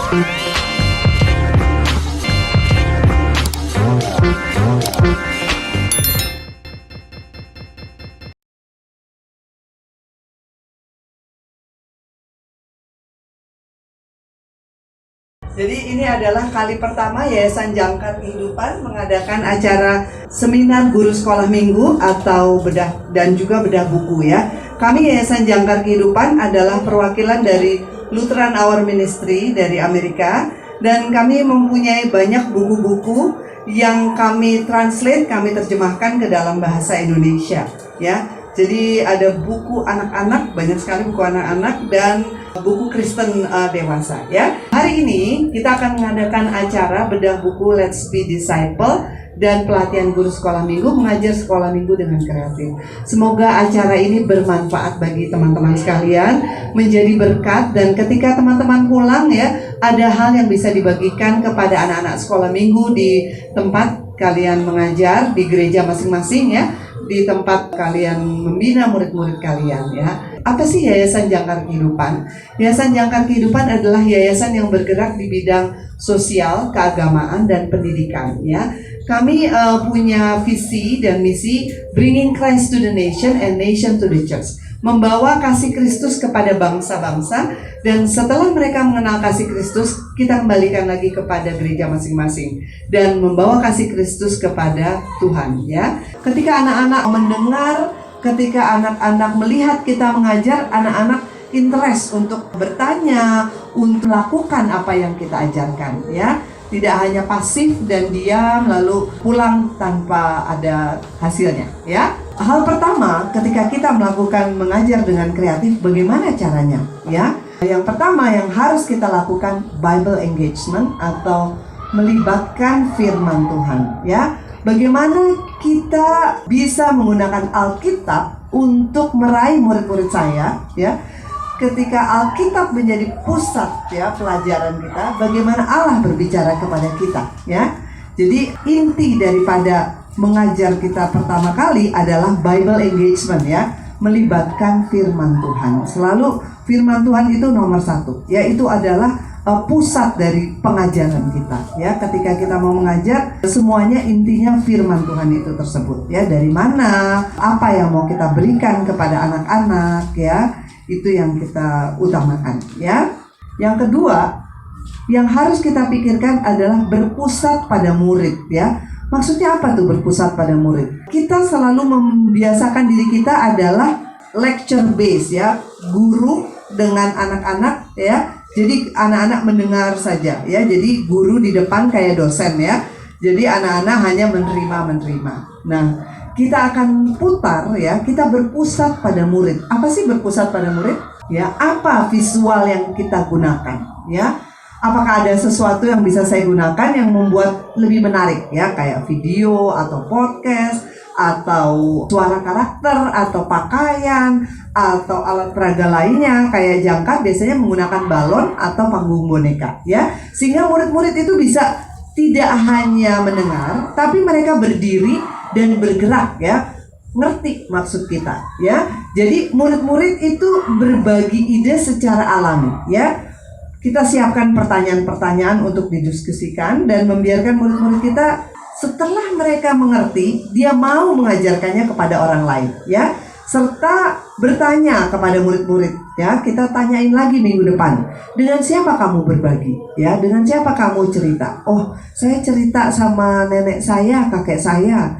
Jadi ini adalah kali pertama Yayasan Jangkar Kehidupan mengadakan acara seminar guru sekolah minggu atau bedah dan juga bedah buku ya. Kami Yayasan Jangkar Kehidupan adalah perwakilan dari Lutheran Hour Ministry dari Amerika, dan kami mempunyai banyak buku-buku yang kami translate, kami terjemahkan ke dalam bahasa Indonesia ya. Jadi ada buku anak-anak, banyak sekali buku anak-anak dan buku Kristen dewasa ya. Hari ini kita akan mengadakan acara bedah buku Let's Be Disciple dan pelatihan guru sekolah minggu, mengajar sekolah minggu dengan kreatif. Semoga acara ini bermanfaat bagi teman-teman sekalian, menjadi berkat, dan ketika teman-teman pulang ya, ada hal yang bisa dibagikan kepada anak-anak sekolah minggu di tempat kalian mengajar di gereja masing-masing ya, di tempat kalian membina murid-murid kalian ya. Apa sih Yayasan Jangkar Kehidupan? Yayasan Jangkar Kehidupan adalah yayasan yang bergerak di bidang sosial, keagamaan, dan pendidikan ya. Kami punya visi dan misi Bringing Christ to the Nation and Nation to the Church, membawa kasih Kristus kepada bangsa-bangsa, dan setelah mereka mengenal kasih Kristus, kita kembalikan lagi kepada gereja masing-masing dan membawa kasih Kristus kepada Tuhan ya. Ketika anak-anak mendengar, ketika anak-anak melihat kita mengajar, anak-anak interest untuk bertanya, untuk melakukan apa yang kita ajarkan ya. Tidak hanya pasif dan diam lalu pulang tanpa ada hasilnya ya. Hal pertama ketika kita melakukan mengajar dengan kreatif, bagaimana caranya ya? Yang pertama yang harus kita lakukan Bible engagement atau melibatkan firman Tuhan ya. Bagaimana kita bisa menggunakan Alkitab untuk meraih murid-murid saya ya. Ketika Alkitab menjadi pusat ya pelajaran kita, bagaimana Allah berbicara kepada kita ya. Jadi inti daripada mengajar kita pertama kali adalah Bible engagement ya, melibatkan firman Tuhan. Selalu firman Tuhan itu nomor satu ya, itu adalah pusat dari pengajaran kita ya. Ketika kita mau mengajar, semuanya intinya firman Tuhan itu tersebut ya. Dari mana, apa yang mau kita berikan kepada anak-anak ya, itu yang kita utamakan ya. Yang kedua yang harus kita pikirkan adalah berpusat pada murid ya. Maksudnya apa tuh berpusat pada murid? Kita selalu membiasakan diri kita adalah lecture base ya, guru dengan anak-anak ya. Jadi anak-anak mendengar saja ya. Jadi guru di depan kayak dosen ya. Jadi anak-anak hanya menerima. Nah, kita akan putar ya, kita berpusat pada murid. Apa sih berpusat pada murid? Ya, apa visual yang kita gunakan? Ya, apakah ada sesuatu yang bisa saya gunakan yang membuat lebih menarik? Ya, kayak video atau podcast atau suara karakter atau pakaian atau alat peraga lainnya. Kayak Jangkar biasanya menggunakan balon atau panggung boneka. Ya, sehingga murid-murid itu bisa tidak hanya mendengar, tapi mereka berdiri dan bergerak ya, ngerti maksud kita ya. Jadi murid-murid itu berbagi ide secara alami ya. Kita siapkan pertanyaan-pertanyaan untuk didiskusikan dan membiarkan murid-murid kita setelah mereka mengerti, dia mau mengajarkannya kepada orang lain ya. Serta bertanya kepada murid-murid ya. Kita tanyain lagi minggu depan, dengan siapa kamu berbagi ya, dengan siapa kamu cerita. Oh, saya cerita sama nenek saya, kakek saya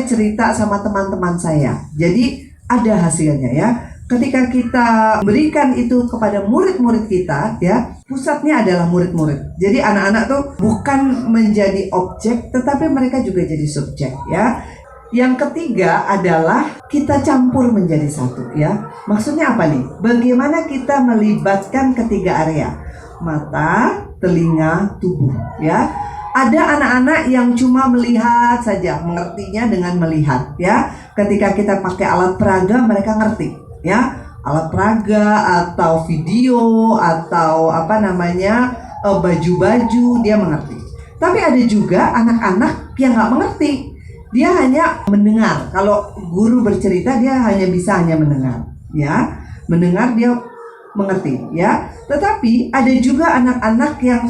cerita sama teman-teman saya. Jadi ada hasilnya ya. Ketika kita berikan itu kepada murid-murid kita ya, pusatnya adalah murid-murid. Jadi anak-anak tuh bukan menjadi objek, tetapi mereka juga jadi subjek ya. Yang ketiga adalah kita campur menjadi satu ya. Maksudnya apa nih? Bagaimana kita melibatkan ketiga area? Mata, telinga, tubuh ya. Ada anak-anak yang cuma melihat saja, mengertinya dengan melihat ya. Ketika kita pakai alat peraga, mereka ngerti ya. Alat peraga atau video atau baju-baju, dia mengerti. Tapi ada juga anak-anak yang nggak mengerti. Dia hanya mendengar. Kalau guru bercerita, dia hanya bisa mendengar ya. Mendengar, dia mengerti ya. Tetapi ada juga anak-anak yang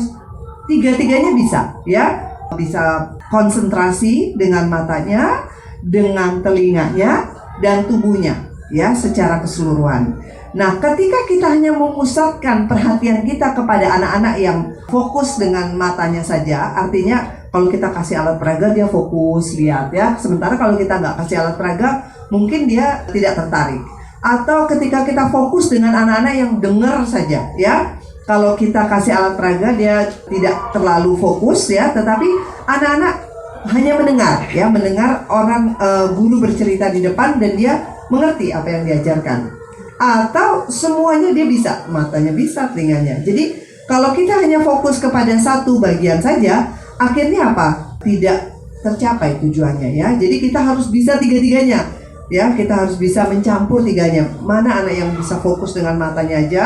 tiga-tiganya bisa ya, bisa konsentrasi dengan matanya, dengan telinganya, dan tubuhnya ya secara keseluruhan. Nah, ketika kita hanya memusatkan perhatian kita kepada anak-anak yang fokus dengan matanya saja, artinya kalau kita kasih alat peraga dia fokus lihat ya. Sementara kalau kita nggak kasih alat peraga, mungkin dia tidak tertarik. Atau ketika kita fokus dengan anak-anak yang dengar saja ya. Kalau kita kasih alat peraga dia tidak terlalu fokus ya, tetapi anak-anak hanya mendengar ya, mendengar orang guru bercerita di depan dan dia mengerti apa yang diajarkan. Atau semuanya dia bisa, matanya bisa, telinganya. Jadi kalau kita hanya fokus kepada satu bagian saja, akhirnya apa? Tidak tercapai tujuannya ya. Jadi kita harus bisa tiga-tiganya ya, kita harus bisa mencampur tiganya. Mana anak yang bisa fokus dengan matanya aja,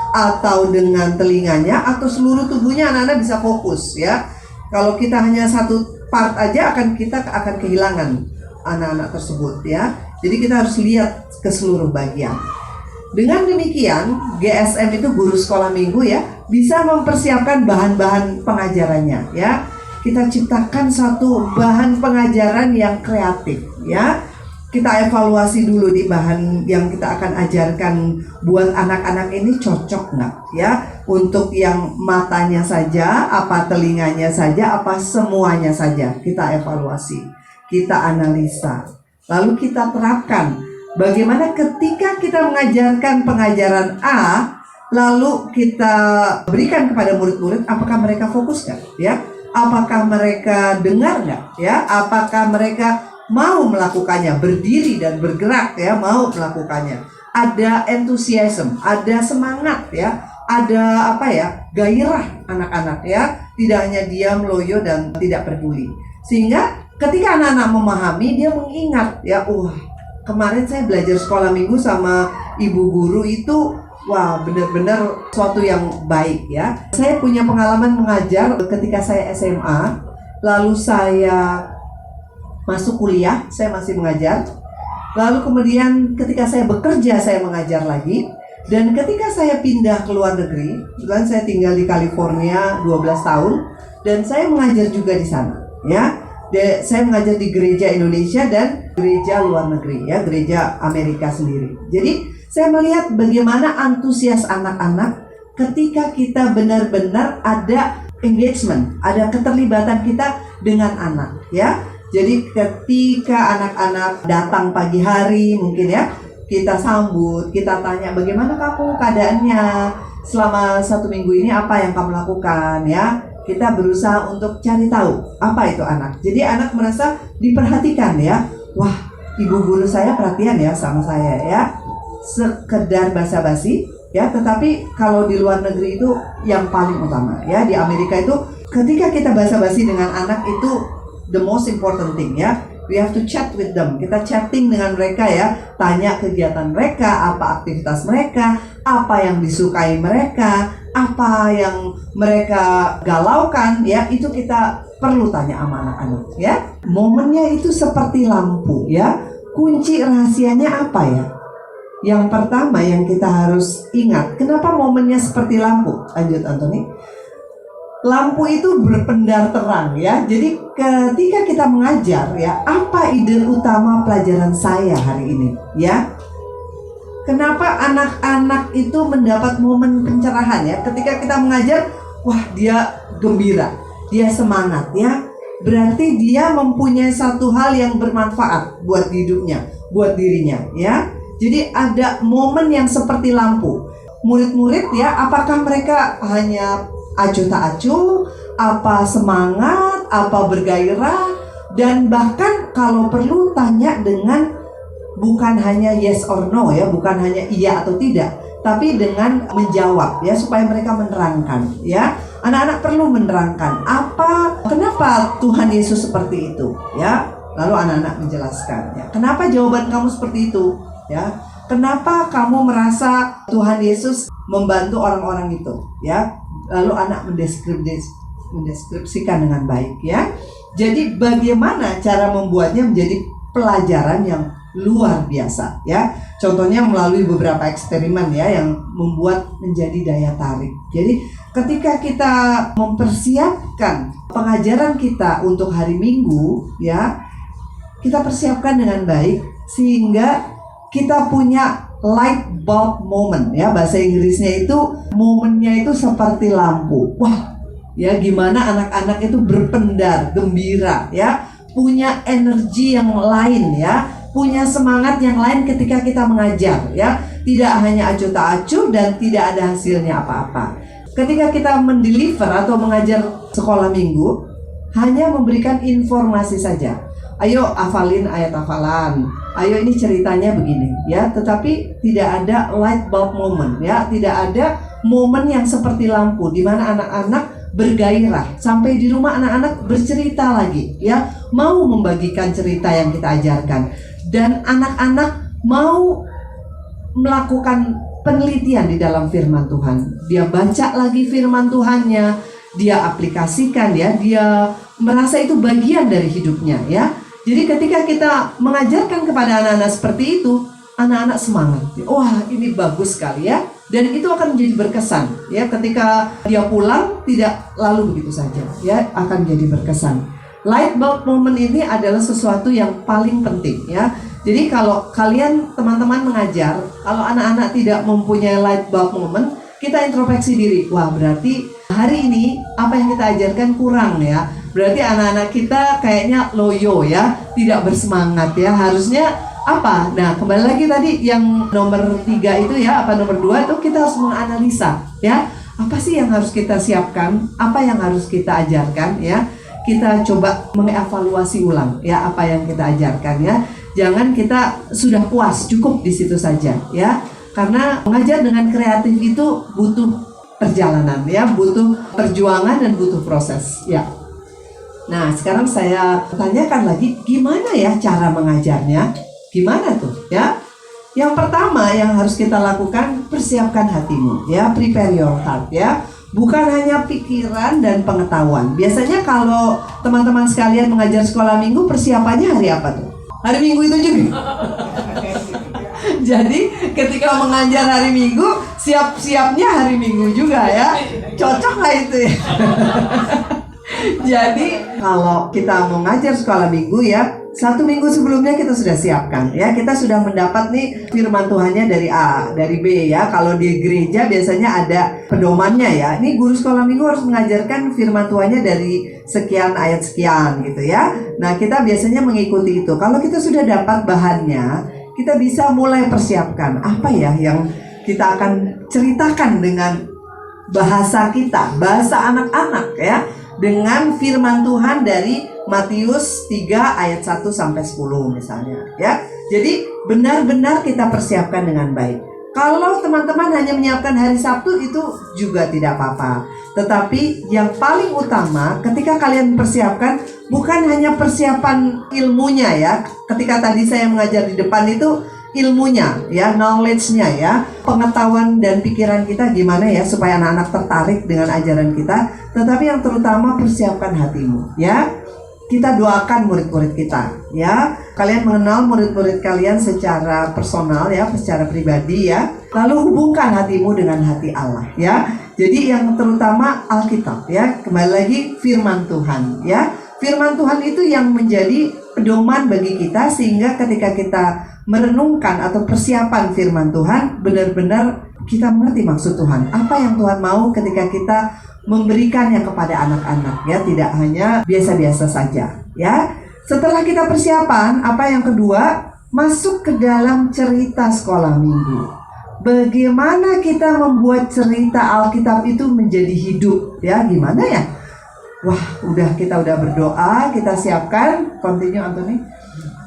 atau dengan telinganya, atau seluruh tubuhnya anak-anak bisa fokus ya. Kalau kita hanya satu part aja, kita akan kehilangan anak-anak tersebut ya. Jadi kita harus lihat ke seluruh bagian. Dengan demikian, GSM itu guru sekolah minggu ya, bisa mempersiapkan bahan-bahan pengajarannya ya. Kita ciptakan satu bahan pengajaran yang kreatif ya. Kita evaluasi dulu di bahan yang kita akan ajarkan buat anak-anak ini cocok nggak ya. Untuk yang matanya saja, apa telinganya saja, apa semuanya saja. Kita evaluasi, kita analisa, lalu kita terapkan. Bagaimana ketika kita mengajarkan pengajaran A, lalu kita berikan kepada murid-murid, apakah mereka fokus nggak ya? Apakah mereka dengar nggak ya? Apakah mereka mau melakukannya, berdiri dan bergerak ya, mau melakukannya? Ada enthusiasm, ada semangat ya, ada apa ya, gairah anak-anak ya, tidak hanya diam, loyo dan tidak peduli. Sehingga ketika anak-anak memahami, dia mengingat ya, kemarin saya belajar sekolah minggu sama ibu guru itu, wah benar-benar suatu yang baik ya. Saya punya pengalaman mengajar ketika saya SMA, lalu saya masuk kuliah, saya masih mengajar. Lalu kemudian ketika saya bekerja, saya mengajar lagi. Dan ketika saya pindah ke luar negeri, kebetulan saya tinggal di California 12 tahun, dan saya mengajar juga di sana ya. Saya mengajar di gereja Indonesia dan gereja luar negeri ya, gereja Amerika sendiri. Jadi saya melihat bagaimana antusias anak-anak ketika kita benar-benar ada engagement, ada keterlibatan kita dengan anak ya. Jadi ketika anak-anak datang pagi hari mungkin ya, kita sambut, kita tanya bagaimana kamu keadaannya selama 1 minggu ini, apa yang kamu lakukan ya. Kita berusaha untuk cari tahu apa itu anak. Jadi anak merasa diperhatikan ya. Wah, ibu guru saya perhatian ya sama saya ya. Sekedar basa-basi ya, tetapi kalau di luar negeri itu yang paling utama ya. Di Amerika itu ketika kita basa-basi dengan anak itu the most important thing ya. We have to chat with them. Kita chatting dengan mereka ya. Tanya kegiatan mereka, apa aktivitas mereka, apa yang disukai mereka, apa yang mereka galaukan ya. Itu kita perlu tanya sama anak-anak ya. Momennya itu seperti lampu ya. Kunci rahasianya apa ya? Yang pertama yang kita harus ingat, kenapa momennya seperti lampu? Lanjut Anthony. Lampu itu berpendar terang ya. Jadi ketika kita mengajar ya, apa ide utama pelajaran saya hari ini ya? Kenapa anak-anak itu mendapat momen pencerahan ya? Ketika kita mengajar, wah dia gembira, dia semangat ya. Berarti dia mempunyai satu hal yang bermanfaat buat hidupnya, buat dirinya ya. Jadi ada momen yang seperti lampu. Murid-murid ya, apakah mereka hanya acuh tak acuh, apa semangat, apa bergairah, dan bahkan kalau perlu tanya dengan bukan hanya yes or no ya, bukan hanya iya atau tidak, tapi dengan menjawab ya, supaya mereka menerangkan ya. Anak-anak perlu menerangkan kenapa Tuhan Yesus seperti itu ya. Lalu anak-anak menjelaskan ya, kenapa jawaban kamu seperti itu ya. Kenapa kamu merasa Tuhan Yesus membantu orang-orang itu ya. Lalu anak mendeskripsikan dengan baik ya. Jadi bagaimana cara membuatnya menjadi pelajaran yang luar biasa ya. Contohnya melalui beberapa eksperimen ya yang membuat menjadi daya tarik. Jadi ketika kita mempersiapkan pengajaran kita untuk hari Minggu ya, kita persiapkan dengan baik sehingga kita punya light bulb moment ya, bahasa Inggrisnya itu momennya itu seperti lampu. Wah, ya gimana anak-anak itu berpendar, gembira ya, punya energi yang lain ya, punya semangat yang lain ketika kita mengajar ya. Tidak hanya acuh tak acuh dan tidak ada hasilnya apa-apa. Ketika kita mendeliver atau mengajar sekolah minggu, hanya memberikan informasi saja. Ayo hafalin ayat hafalan. Ayo ini ceritanya begini ya, tetapi tidak ada light bulb moment ya, tidak ada momen yang seperti lampu di mana anak-anak bergairah sampai di rumah anak-anak bercerita lagi ya, mau membagikan cerita yang kita ajarkan dan anak-anak mau melakukan penelitian di dalam firman Tuhan. Dia baca lagi firman Tuhannya, dia aplikasikan ya, dia merasa itu bagian dari hidupnya ya. Jadi ketika kita mengajarkan kepada anak-anak seperti itu, anak-anak semangat. Wah, ini bagus sekali ya. Dan itu akan menjadi berkesan ya, ketika dia pulang tidak lalu begitu saja ya, akan jadi berkesan. Light bulb moment ini adalah sesuatu yang paling penting ya. Jadi kalau kalian teman-teman mengajar, kalau anak-anak tidak mempunyai light bulb moment, kita introspeksi diri. Wah, berarti hari ini apa yang kita ajarkan kurang ya. Berarti anak-anak kita kayaknya loyo ya, tidak bersemangat ya. Harusnya apa? Nah, kembali lagi tadi yang nomor 3 itu ya, apa nomor 2 itu kita harus menganalisa ya. Apa sih yang harus kita siapkan? Apa yang harus kita ajarkan ya? Kita coba mengevaluasi ulang ya apa yang kita ajarkan ya. Jangan kita sudah puas, cukup di situ saja ya. Karena mengajar dengan kreatif itu butuh perjalanan ya, butuh perjuangan dan butuh proses ya. Nah, sekarang saya tanyakan lagi, gimana ya cara mengajarnya? Gimana tuh ya? Yang pertama yang harus kita lakukan, persiapkan hatimu ya, prepare your heart ya. Bukan hanya pikiran dan pengetahuan. Biasanya kalau teman-teman sekalian mengajar sekolah minggu, persiapannya hari apa tuh? Hari Minggu itu juga. Jadi ketika mengajar hari Minggu, siap-siapnya hari Minggu juga ya. Cocok nggak itu ya? Jadi kalau kita mau ngajar sekolah minggu ya, 1 minggu sebelumnya kita sudah siapkan ya. Kita sudah mendapat nih firman Tuhannya dari A, dari B ya. Kalau di gereja biasanya ada pedomannya ya. Ini guru sekolah minggu harus mengajarkan firman Tuhannya dari sekian ayat sekian gitu ya. Nah, kita biasanya mengikuti itu. Kalau kita sudah dapat bahannya, kita bisa mulai persiapkan apa ya yang kita akan ceritakan dengan bahasa kita, bahasa anak-anak ya, dengan firman Tuhan dari Matius 3 ayat 1 sampai 10 misalnya ya. Jadi benar-benar kita persiapkan dengan baik. Kalau teman-teman hanya menyiapkan hari Sabtu itu juga tidak apa-apa. Tetapi yang paling utama ketika kalian persiapkan bukan hanya persiapan ilmunya ya. Ketika tadi saya mengajar di depan itu ilmunya ya, knowledge-nya ya, pengetahuan dan pikiran kita gimana ya supaya anak-anak tertarik dengan ajaran kita. Tetapi yang terutama persiapkan hatimu ya. Kita doakan murid-murid kita ya. Kalian mengenal murid-murid kalian secara personal ya, secara pribadi ya. Lalu hubungkan hatimu dengan hati Allah ya. Jadi yang terutama Alkitab ya. Kembali lagi firman Tuhan ya. Firman Tuhan itu yang menjadi pedoman bagi kita, sehingga ketika kita merenungkan atau persiapan firman Tuhan, benar-benar kita mengerti maksud Tuhan. Apa yang Tuhan mau ketika kita memberikannya kepada anak-anak ya, tidak hanya biasa-biasa saja ya. Setelah kita persiapan, apa yang kedua? Masuk ke dalam cerita sekolah minggu. Bagaimana kita membuat cerita Alkitab itu menjadi hidup ya? Gimana ya? Wah, kita udah berdoa, kita siapkan, continue Anthony.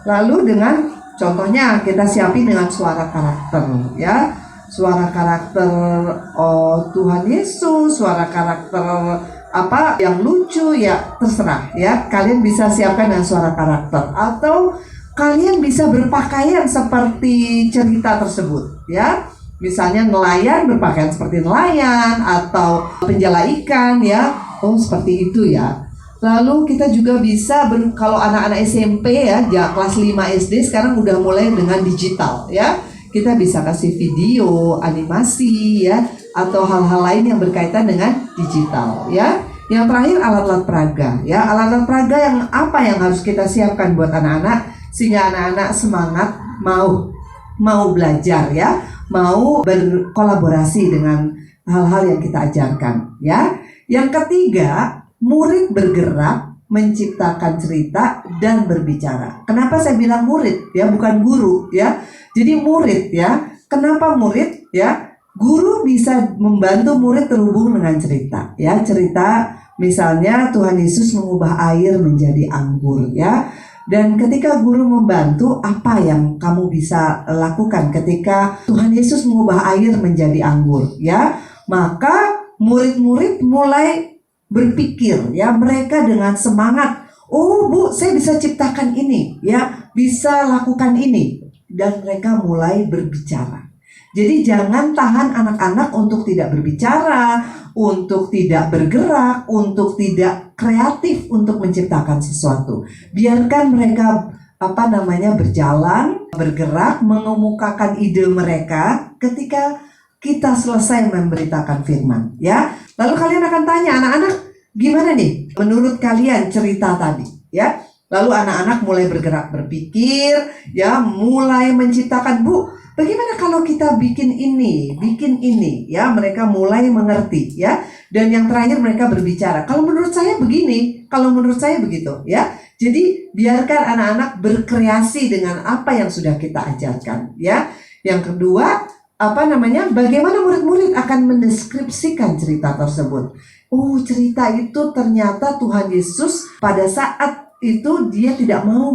Lalu dengan contohnya kita siapin dengan suara karakter ya. Suara karakter Tuhan Yesus, suara karakter apa yang lucu ya, terserah ya. Kalian bisa siapkan dengan suara karakter, atau kalian bisa berpakaian seperti cerita tersebut ya. Misalnya nelayan berpakaian seperti nelayan, atau penjala ikan ya. Oh, seperti itu ya. Lalu kita juga bisa kalau anak-anak SMP ya, kelas 5 SD sekarang udah mulai dengan digital ya. Kita bisa kasih video, animasi ya, atau hal-hal lain yang berkaitan dengan digital ya. Yang terakhir alat-alat peraga ya. Alat-alat peraga yang apa yang harus kita siapkan buat anak-anak sehingga anak-anak semangat mau belajar ya, mau berkolaborasi dengan hal-hal yang kita ajarkan ya. Yang ketiga, murid bergerak, menciptakan cerita dan berbicara. Kenapa saya bilang murid ya, bukan guru ya. Jadi murid ya. Kenapa murid ya? Guru bisa membantu murid terhubung dengan cerita ya. Cerita misalnya Tuhan Yesus mengubah air menjadi anggur ya. Dan ketika guru membantu, apa yang kamu bisa lakukan ketika Tuhan Yesus mengubah air menjadi anggur ya? Maka murid-murid mulai berpikir ya, mereka dengan semangat, oh Bu, saya bisa ciptakan ini ya, bisa lakukan ini, dan mereka mulai berbicara. Jadi jangan tahan anak-anak untuk tidak berbicara, untuk tidak bergerak, untuk tidak kreatif untuk menciptakan sesuatu. Biarkan mereka berjalan, bergerak, mengemukakan ide mereka ketika kita selesai memberitakan firman ya. Lalu kalian akan tanya, anak-anak, gimana nih menurut kalian cerita tadi ya? Lalu anak-anak mulai bergerak berpikir ya, mulai menciptakan, Bu, bagaimana kalau kita bikin ini ya? Mereka mulai mengerti ya. Dan yang terakhir mereka berbicara, kalau menurut saya begini, kalau menurut saya begitu ya. Jadi biarkan anak-anak berkreasi dengan apa yang sudah kita ajarkan ya. Yang kedua, bagaimana murid-murid akan mendeskripsikan cerita tersebut. Oh, cerita itu ternyata Tuhan Yesus pada saat itu dia tidak mau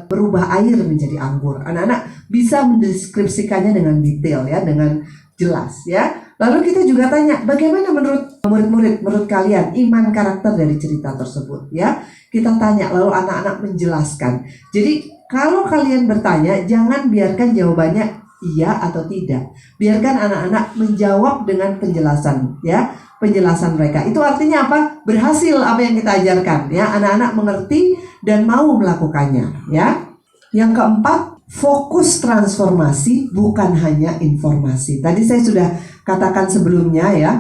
berubah air menjadi anggur. Anak-anak bisa mendeskripsikannya dengan detail ya, dengan jelas ya. Lalu kita juga tanya, bagaimana menurut murid-murid, menurut kalian iman karakter dari cerita tersebut ya. Kita tanya, lalu anak-anak menjelaskan. Jadi kalau kalian bertanya, jangan biarkan jawabannya iya atau tidak. Biarkan anak-anak menjawab dengan penjelasan ya, penjelasan mereka. Itu artinya apa? Berhasil apa yang kita ajarkan ya. Anak-anak mengerti dan mau melakukannya ya. Yang keempat, fokus transformasi bukan hanya informasi. Tadi saya sudah katakan sebelumnya ya,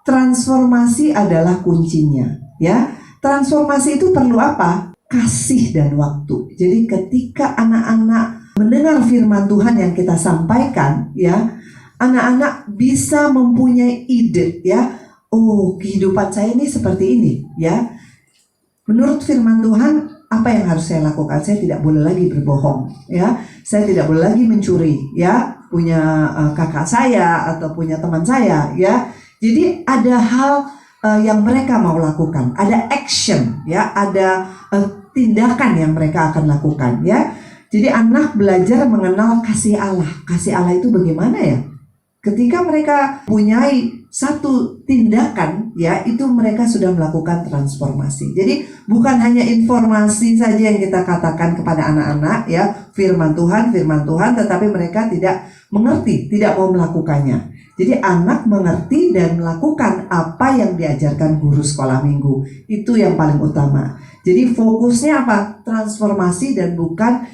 transformasi adalah kuncinya ya. Transformasi itu perlu apa? Kasih dan waktu. Jadi ketika anak-anak mendengar firman Tuhan yang kita sampaikan ya, anak-anak bisa mempunyai ide ya. Oh, kehidupan saya ini seperti ini ya. Menurut firman Tuhan, apa yang harus saya lakukan? Saya tidak boleh lagi berbohong ya. Saya tidak boleh lagi mencuri ya, punya kakak saya atau punya teman saya ya. Jadi ada hal yang mereka mau lakukan, ada action ya, ada tindakan yang mereka akan lakukan ya. Jadi anak belajar mengenal kasih Allah. Kasih Allah itu bagaimana ya? Ketika mereka punyai satu tindakan ya, itu mereka sudah melakukan transformasi. Jadi bukan hanya informasi saja yang kita katakan kepada anak-anak ya, firman Tuhan, tetapi mereka tidak mengerti, tidak mau melakukannya. Jadi anak mengerti dan melakukan apa yang diajarkan guru sekolah minggu. Itu yang paling utama. Jadi fokusnya apa? Transformasi dan bukan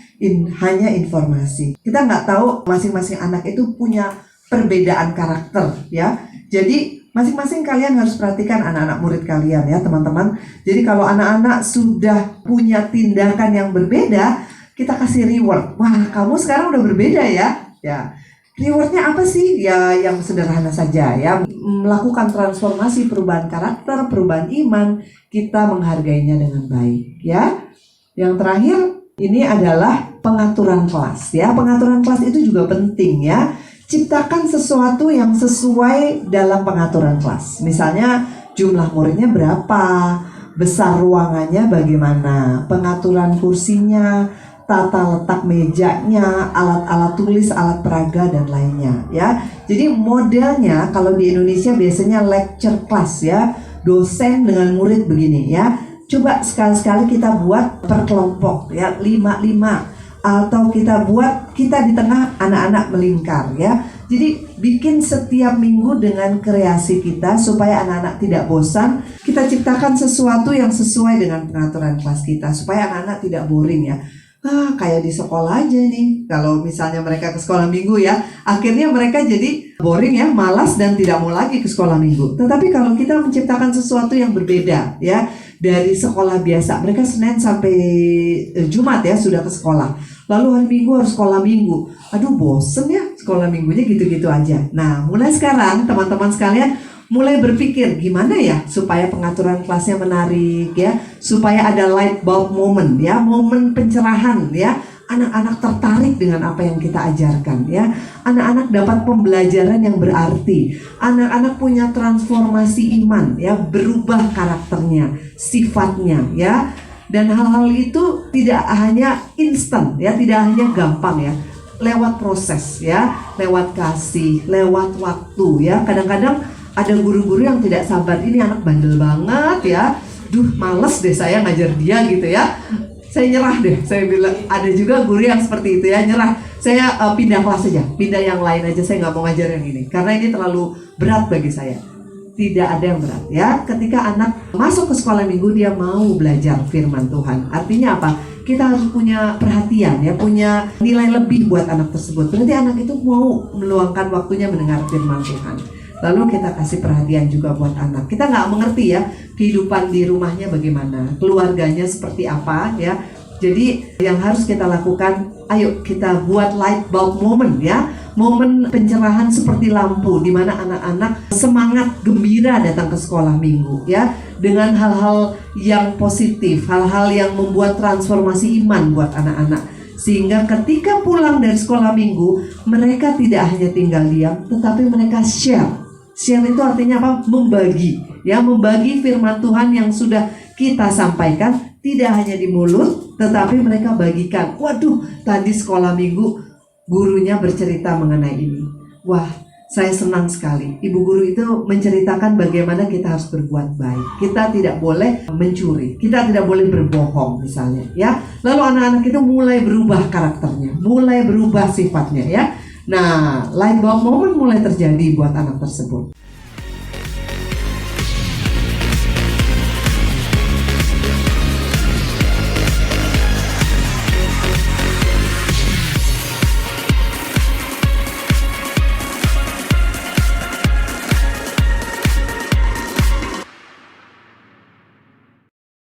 hanya informasi. Kita nggak tahu masing-masing anak itu punya perbedaan karakter ya. Jadi masing-masing kalian harus perhatikan anak-anak murid kalian ya teman-teman. Jadi kalau anak-anak sudah punya tindakan yang berbeda, kita kasih reward. Wah, kamu sekarang udah berbeda ya. Ya. Rewardnya apa sih? Ya yang sederhana saja ya. Melakukan transformasi, perubahan karakter, perubahan iman, kita menghargainya dengan baik ya. Yang terakhir ini adalah pengaturan kelas ya. Pengaturan kelas itu juga penting ya. Ciptakan sesuatu yang sesuai dalam pengaturan kelas. Misalnya jumlah muridnya berapa, besar ruangannya bagaimana, pengaturan kursinya, tata letak mejanya, alat-alat tulis, alat peraga dan lainnya ya. Jadi modelnya kalau di Indonesia biasanya lecture class ya, dosen dengan murid begini ya. Coba sekali-sekali kita buat per kelompok ya, 5-5, atau kita buat kita di tengah, anak-anak melingkar ya. Jadi bikin setiap minggu dengan kreasi kita supaya anak-anak tidak bosan. Kita ciptakan sesuatu yang sesuai dengan pengaturan kelas kita supaya anak-anak tidak boring ya. Kayak di sekolah aja nih. Kalau misalnya mereka ke sekolah minggu ya, akhirnya mereka jadi boring ya, malas dan tidak mau lagi ke sekolah minggu. Tetapi kalau kita menciptakan sesuatu yang berbeda ya, dari sekolah biasa, mereka Senin sampai Jumat ya sudah ke sekolah. Lalu hari Minggu harus sekolah minggu. Aduh bosen ya sekolah minggunya gitu-gitu aja. Nah mulai sekarang teman-teman sekalian mulai berpikir gimana ya supaya pengaturan kelasnya menarik ya, supaya ada light bulb moment ya, momen pencerahan ya, anak-anak tertarik dengan apa yang kita ajarkan ya, anak-anak dapat pembelajaran yang berarti, anak-anak punya transformasi iman ya, berubah karakternya, sifatnya ya, dan hal-hal itu tidak hanya instan ya, tidak hanya gampang ya, lewat proses ya, lewat kasih, lewat waktu ya. Kadang-kadang ada guru-guru yang tidak sabar, ini anak bandel banget ya, males deh saya ngajar dia gitu ya, saya nyerah deh, saya bilang. Ada juga guru yang seperti itu ya, nyerah, saya pindah kelas aja, pindah yang lain aja, saya nggak mau ngajar yang ini karena ini terlalu berat bagi saya. Tidak ada yang berat ya, ketika anak masuk ke sekolah minggu dia mau belajar firman Tuhan. Artinya apa? Kita harus punya perhatian ya, punya nilai lebih buat anak tersebut. Berarti anak itu mau meluangkan waktunya mendengar firman Tuhan. Lalu kita kasih perhatian juga buat anak. Kita nggak mengerti ya kehidupan di rumahnya bagaimana, keluarganya seperti apa ya. Jadi yang harus kita lakukan, ayo kita buat light bulb moment ya, momen pencerahan seperti lampu di mana anak-anak semangat gembira datang ke sekolah minggu ya, dengan hal-hal yang positif, hal-hal yang membuat transformasi iman buat anak-anak. Sehingga ketika pulang dari sekolah minggu, mereka tidak hanya tinggal diam, tetapi mereka share. Share itu artinya apa? Membagi ya, membagi firman Tuhan yang sudah kita sampaikan, tidak hanya di mulut tetapi mereka bagikan. Waduh, tadi sekolah minggu gurunya bercerita mengenai ini. Wah, saya senang sekali. Ibu guru itu menceritakan bagaimana kita harus berbuat baik. Kita tidak boleh mencuri, kita tidak boleh berbohong misalnya ya. Lalu anak-anak itu mulai berubah karakternya, mulai berubah sifatnya ya. Nah, light bulb moment mulai terjadi buat anak tersebut.